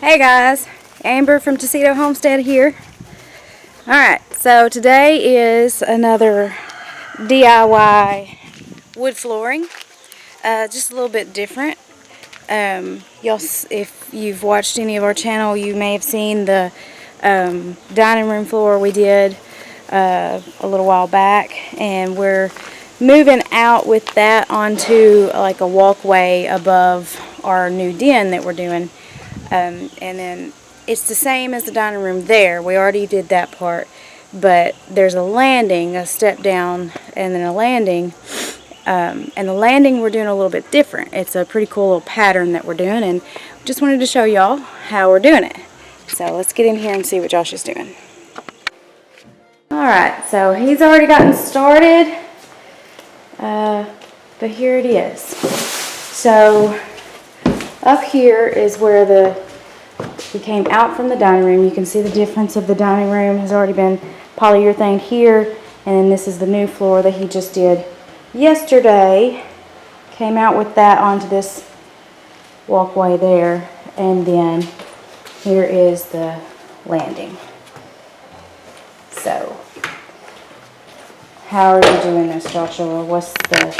Hey guys, Amber from Tecito Homestead here. Alright, so today is another DIY wood flooring. Just a little bit different. Y'all, if you've watched any of our channel, you may have seen the dining room floor we did a little while back, and we're moving out with that onto like a walkway above our new den that we're doing. And then it's the same as the dining room there. We already did that part, but there's a landing, a step down, and then a landing. And the landing we're doing a little bit different. It's a pretty cool little pattern that we're doing, and just wanted to show y'all how we're doing it. So let's get in here and see what Josh is doing. Alright, so he's already gotten started, but here it is. So up here is where we came out from the dining room. You can see the difference of the dining room has already been polyurethane here, and then this is the new floor that he just did yesterday. Came out with that onto this walkway there, and then here is the landing. So how are you doing this, Joshua? What's the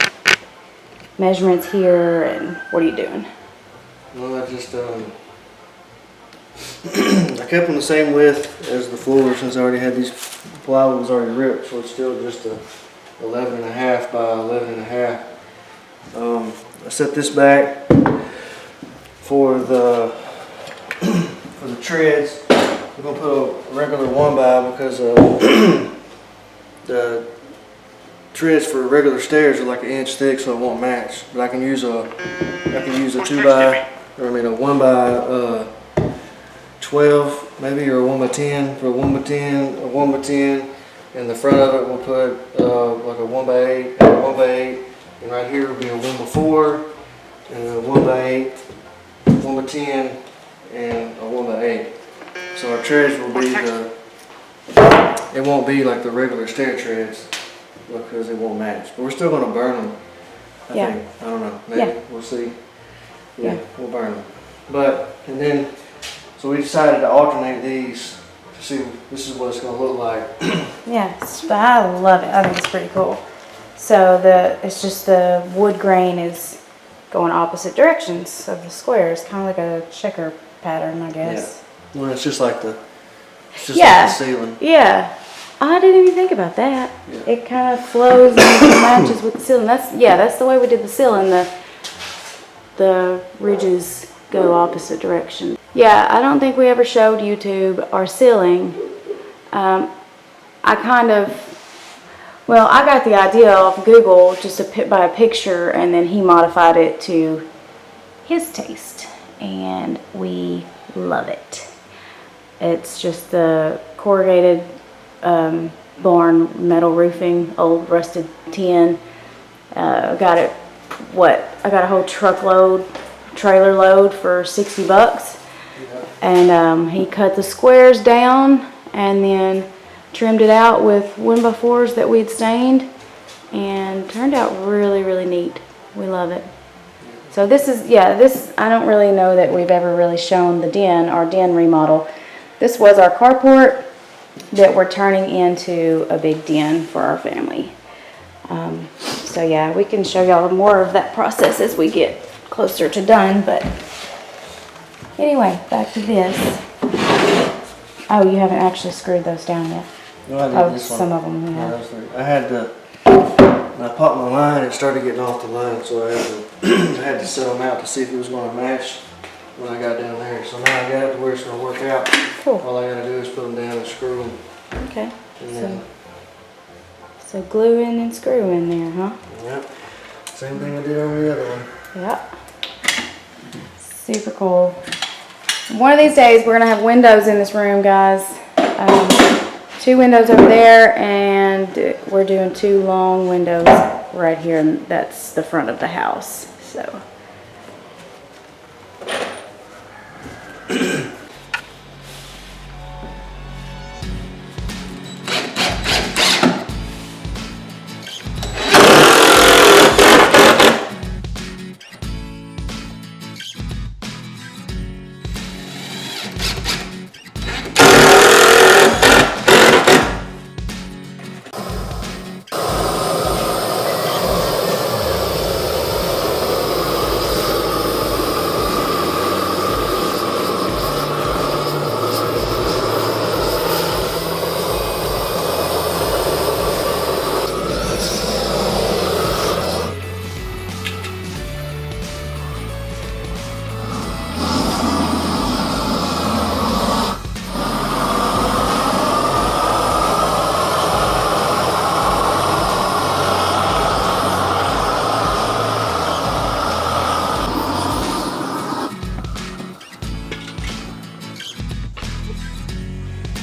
measurements here, and what are you doing? Well, I just I kept them the same width as the floor, since I already had these plywood was already ripped, so it's still just a 11.5 by 11.5. I set this back for the treads. I'm gonna put a regular 1x because the treads for regular stairs are like an inch thick, so it won't match. But I can use a 2x, or I mean a 1x 12 maybe, or a 1x10. For a 1x10, a 1x10. In the front of it we'll put like a 1x8 and a 1x8, and right here will be a 1x4 and a 1x8, 1x10, and a 1x8. So our treads will be it won't be like the regular stair treads because it won't match. But we're still going to burn them. I think. I don't know. Maybe. We'll see. Yeah, we'll burn them. And then, so we decided to alternate these to see, this is what it's going to look like. Yeah, I love it. I think it's pretty cool. So it's just the wood grain is going opposite directions of the squares, kind of like a checker pattern, I guess. Yeah. Well, it's just like the ceiling. Yeah. I didn't even think about that. Yeah. It kind of flows and matches with the ceiling. That's the way we did the ceiling. The ridges go opposite directions. Yeah, I don't think we ever showed YouTube our ceiling. I got the idea off Google just by a picture, and then he modified it to his taste, and we love it. It's just the corrugated barn metal roofing, old rusted tin. I got a whole trailer load for $60. Yeah. And he cut the squares down and then trimmed it out with 1x4s that we'd stained, and turned out really, really neat. We love it. So this is, I don't really know that we've ever really shown our den remodel. This was our carport that we're turning into a big den for our family. So yeah, we can show y'all more of that process as we get closer to done, but anyway, back to this. Oh, you haven't actually screwed those down yet? No, I did this one. Some of them, yeah. When I popped my line, it started getting off the line, so I had to set them out to see if it was going to match when I got down there. So now I got it to where it's going to work out. Cool. All I got to do is put them down and screw them. Okay. So glue in and screw in there, huh? Yep. Same thing I did on the other one. Yep. Super cool. One of these days we're going to have windows in this room, guys. 2 windows over there, and we're doing 2 long windows right here, and that's the front of the house. So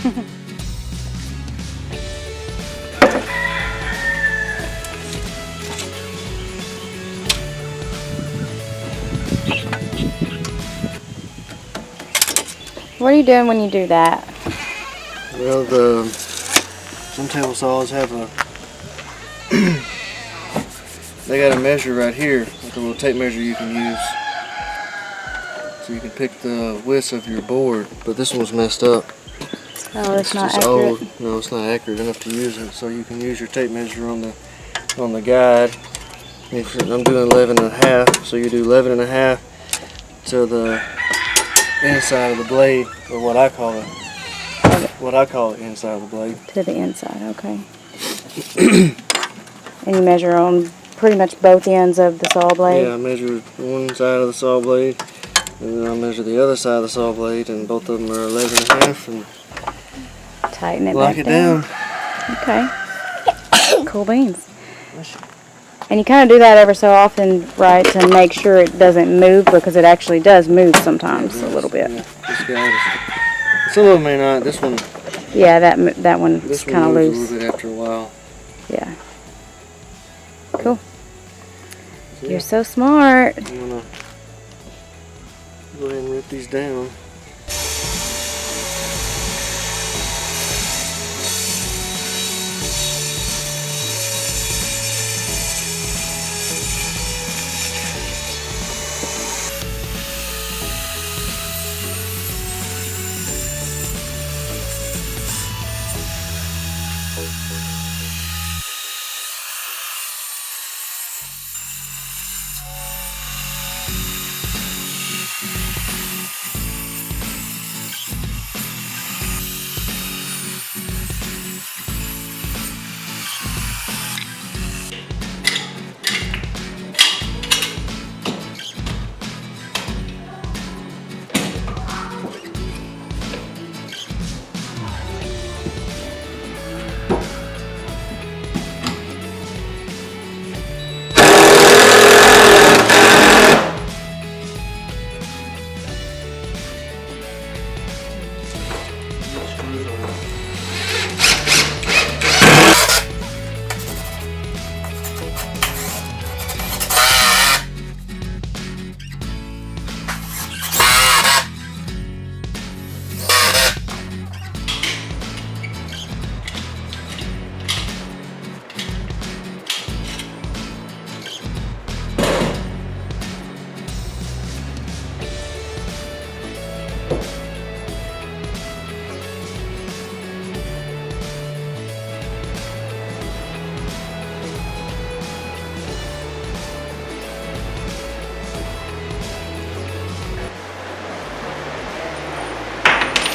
What are you doing when you do that? Well, some table saws have a they got a measure right here, like a little tape measure you can use, so you can pick the width of your board. But this one's messed up. Oh, it's not just accurate. old. No, it's not accurate enough to use it. So you can use your tape measure on the guide. I'm doing 11.5, so you do 11.5 to the inside of the blade, or what I call it. What I call it, inside of the blade. To the inside, okay. And you measure on pretty much both ends of the saw blade? Yeah, I measure one side of the saw blade, and then I measure the other side of the saw blade, and both of them are 11.5, and tighten it lock back it down. Okay. Cool beans. And you kind of do that ever so often, right, to make sure it doesn't move, because it actually does move sometimes a little bit. Yeah, this guy some of them may not. This one. Yeah, that one's kind of loose. A little bit after a while. Yeah. Cool. So you're so smart. I'm gonna go ahead and rip these down.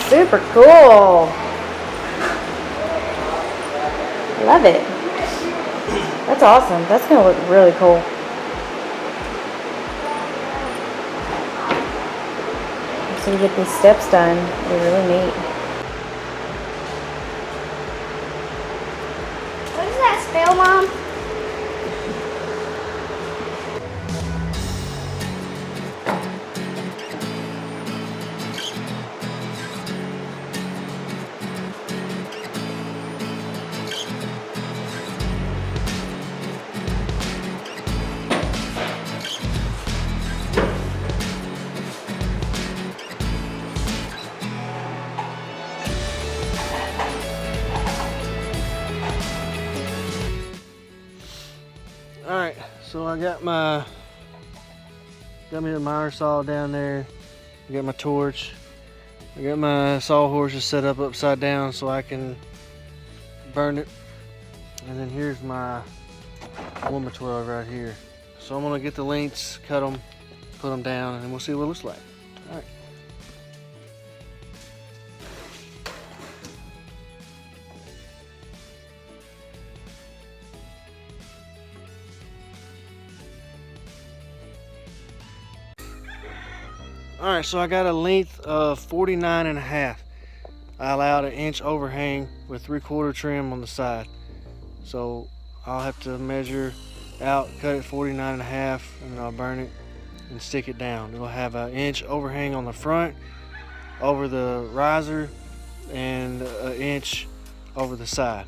Super cool. Love it. That's awesome. That's going to look really cool. So we get these steps done. They're really neat. What does that spell, Mom? Alright, so I got me the miter saw down there. I got my torch. I got my sawhorses set up upside down so I can burn it. And then here's my 1x12 right here. So I'm gonna get the lengths, cut them, put them down, and then we'll see what it looks like. Alright. Alright, so I got a length of 49.5. I allowed an inch overhang with 3/4 trim on the side. So I'll have to measure out, cut it 49.5, and I'll burn it and stick it down. It'll have an inch overhang on the front over the riser, and an inch over the side.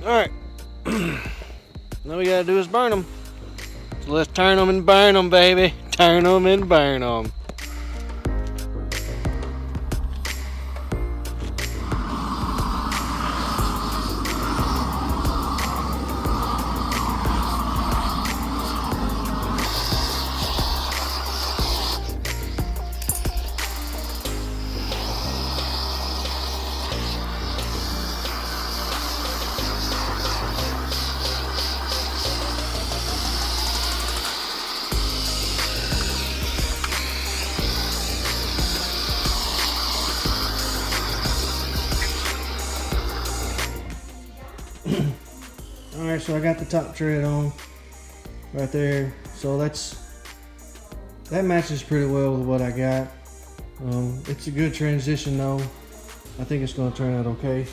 Alright, now we gotta do is burn them. So let's turn them and burn them, baby. Turn them and burn them. Alright, so I got the top tread on right there. So that matches pretty well with what I got. It's a good transition though. I think it's going to turn out okay.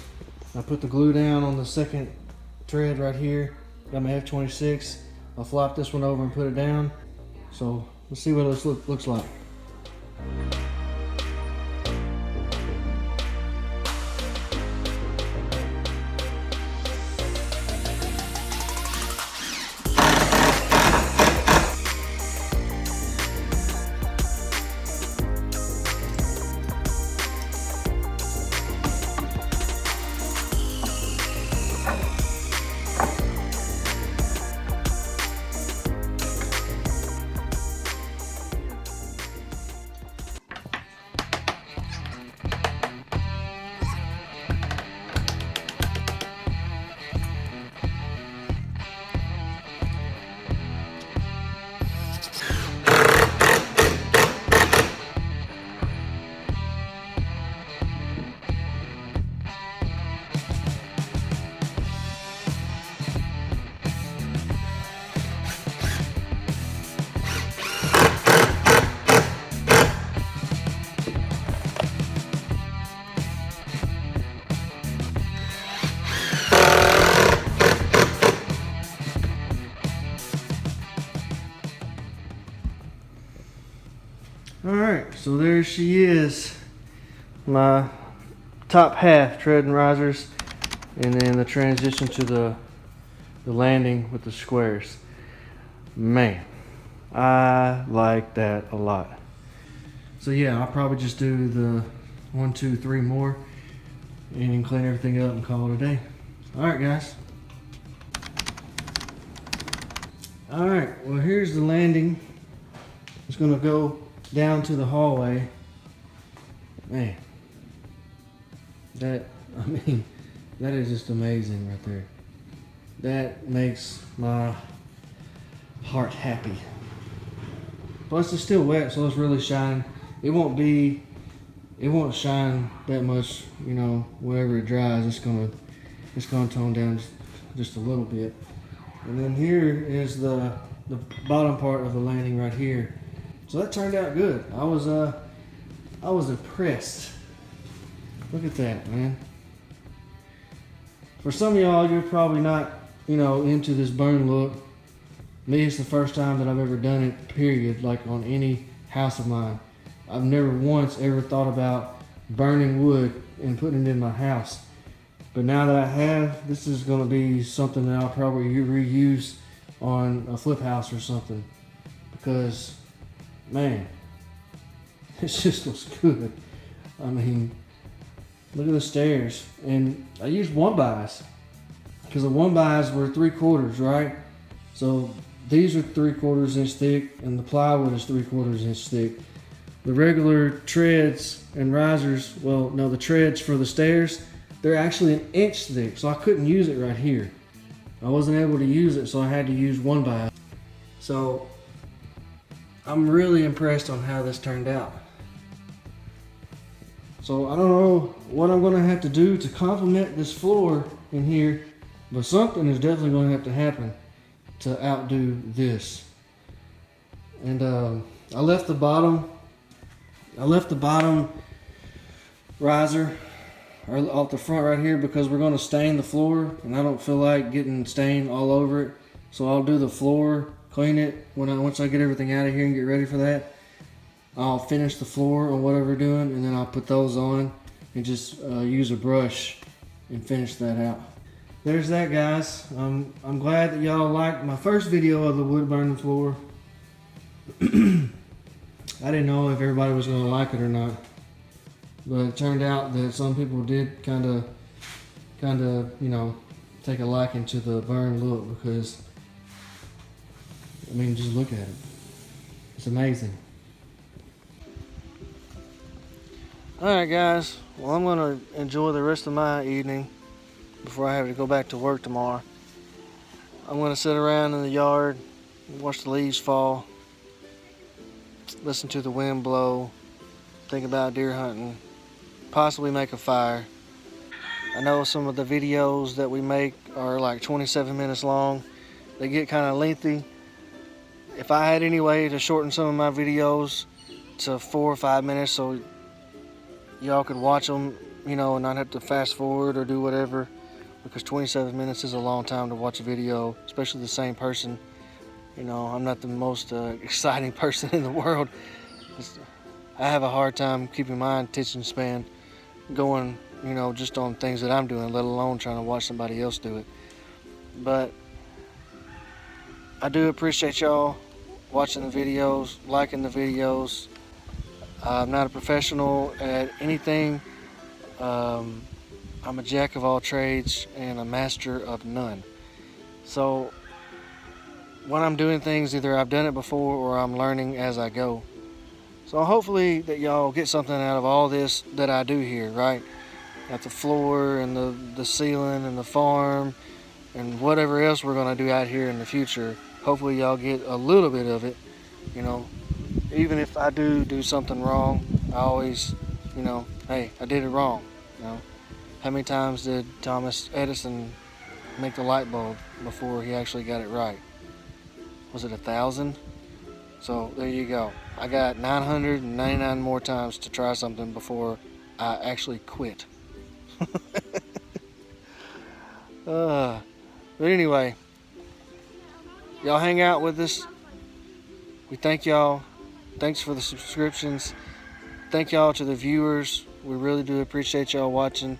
I put the glue down on the second tread right here. Got my F26. I'll flop this one over and put it down. So let's see what this looks like. Alright, so there she is. My top half tread and risers, and then the transition to the landing with the squares. Man, I like that a lot. So yeah, I'll probably just do the 1, 2, 3 more and then clean everything up and call it a day. Alright guys. Alright, well here's the landing. It's gonna go down to the hallway. Man, that is just amazing right there. That makes my heart happy. Plus it's still wet, so it's really shining. It won't shine that much, you know, whenever it dries. It's gonna tone down just a little bit. And then here is the bottom part of the landing right here. So that turned out good. I was impressed. Look at that, man. For some of y'all, you're probably not, you know, into this burn look. Me, it's the first time that I've ever done it, period, like on any house of mine. I've never once ever thought about burning wood and putting it in my house. But now that I have, this is going to be something that I'll probably reuse on a flip house or something. Because, man, it just looks good. I mean, look at the stairs. And I used 1-bys. Because the 1-bys were 3/4, right? So these are 3/4 inch thick, and the plywood is 3/4 inch thick. The regular treads and risers, well, no, the treads for the stairs, they're actually 1 inch thick, so I couldn't use it right here. I wasn't able to use it, so I had to use 1-by. So I'm really impressed on how this turned out. So I don't know what I'm gonna have to do to complement this floor in here, but something is definitely gonna have to happen to outdo this. And I left the bottom riser off the front right here because we're gonna stain the floor, and I don't feel like getting stain all over it. So I'll do the floor, clean it once I get everything out of here and get ready for that. I'll finish the floor or whatever we're doing, and then I'll put those on and just use a brush and finish that out. There's that, guys. I'm glad that y'all liked my first video of the wood burning floor. I didn't know if everybody was gonna like it or not, but it turned out that some people did kind of, you know, take a liking to the burn look because, I mean, just look at it. It's amazing. Alright guys, well, I'm going to enjoy the rest of my evening before I have to go back to work tomorrow. I'm going to sit around in the yard, watch the leaves fall, listen to the wind blow, think about deer hunting, possibly make a fire. I know some of the videos that we make are like 27 minutes long. They get kind of lengthy. If I had any way to shorten some of my videos to 4 or 5 minutes so y'all could watch them, you know, and not have to fast forward or do whatever, because 27 minutes is a long time to watch a video, especially the same person. You know, I'm not the most exciting person in the world. I have a hard time keeping my attention span going, you know, just on things that I'm doing, let alone trying to watch somebody else do it. But I do appreciate y'all watching the videos, liking the videos. I'm not a professional at anything. I'm a jack of all trades and a master of none. So when I'm doing things, either I've done it before or I'm learning as I go. So hopefully that y'all get something out of all this that I do here, right? At the floor and the ceiling and the farm and whatever else we're gonna do out here in the future. Hopefully y'all get a little bit of it, you know. Even if I do something wrong, I always, you know, hey, I did it wrong, you know. How many times did Thomas Edison make the light bulb before he actually got it right? Was it 1,000? So there you go. I got 999 more times to try something before I actually quit. But anyway, y'all hang out with us. We thank y'all. Thanks for the subscriptions. Thank y'all to the viewers. We really do appreciate y'all watching.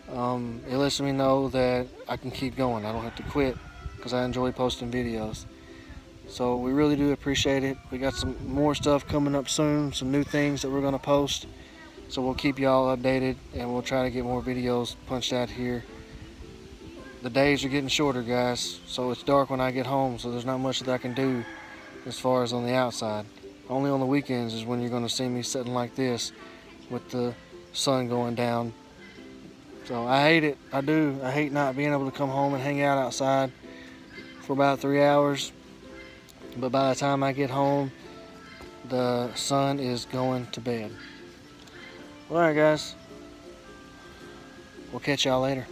It lets me know that I can keep going. I don't have to quit because I enjoy posting videos. So we really do appreciate it. We got some more stuff coming up soon, some new things that we're going to post. So we'll keep y'all updated and we'll try to get more videos punched out here. The days are getting shorter, guys, so it's dark when I get home, so there's not much that I can do as far as on the outside. Only on the weekends is when you're going to see me sitting like this with the sun going down. So I hate it. I do. I hate not being able to come home and hang out outside for about 3 hours. But by the time I get home, the sun is going to bed. Alright guys, we'll catch y'all later.